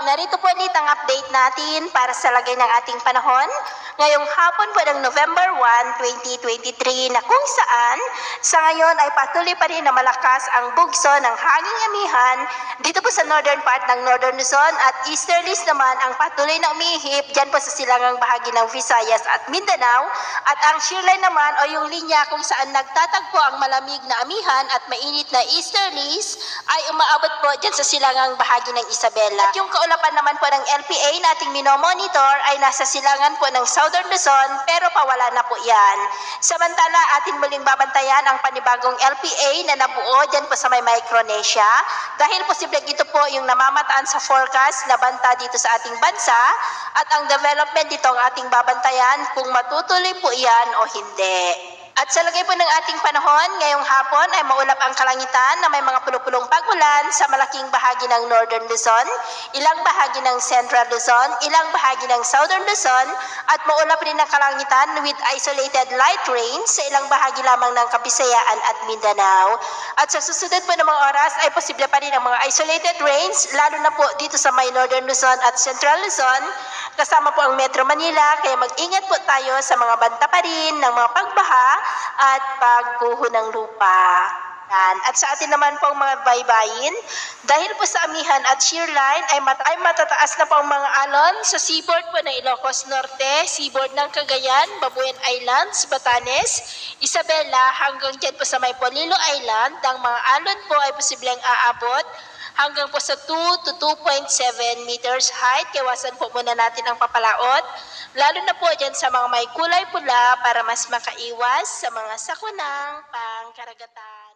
narito po ulit ang update natin para sa lagay ng ating panahon. Ngayong hapon po ng November 1, 2023 na kung saan sa ngayon ay patuloy pa rin na malakas ang bugso ng hanging amihan dito po sa northern part ng Northern Luzon at easterlies naman ang patuloy na umihip dyan po sa silangang bahagi ng Visayas at Mindanao at ang shearline naman o yung linya kung saan nagtatagpo ang malamig na amihan at mainit na easterlies ay umaabot po dyan sa silangang bahagi ng Isabela. At yung kaulapan naman po ng LPA na ating minomonitor ay nasa silangan po ng Southern Luzon pero pawala na po yan. Samantala atin muling babantayan ang panibagong LPA na nabuo dyan po sa may Micronesia dahil posibleng ito po yung namamataan sa forecast na banta dito sa ating bansa at ang development dito ang ating babantayan kung matutuloy po yan o hindi. At sa lagay po ng ating panahon, ngayong hapon ay maulap ang kalangitan na may mga pulupulong pag-ulan sa malaking bahagi ng Northern Luzon, ilang bahagi ng Central Luzon, ilang bahagi ng Southern Luzon, at maulap rin ang kalangitan with isolated light rain sa ilang bahagi lamang ng Kabisayaan at Mindanao. At sa susunod po ng mga oras ay posible pa rin ang mga isolated rains, lalo na po dito sa may Northern Luzon at Central Luzon, kasama po ang Metro Manila, kaya mag-ingat po tayo sa mga banta pa rin ng mga pagbaha at pagguho ng lupa. At sa atin naman pong mga baybayin, dahil po sa amihan at shearline ay matataas na po ang mga alon sa seaboard po ng Ilocos Norte, seaboard ng Cagayan, Babuyan Islands, Batanes, Isabela hanggang dyan po sa may Polillo Island. Ang mga alon po ay posibleng aabot hanggang po sa 2 to 2.7 meters height. Kawasan po muna natin ang papalaot, lalo na po dyan sa mga may kulay pula para mas makaiwas sa mga sakunang pangkaragatan.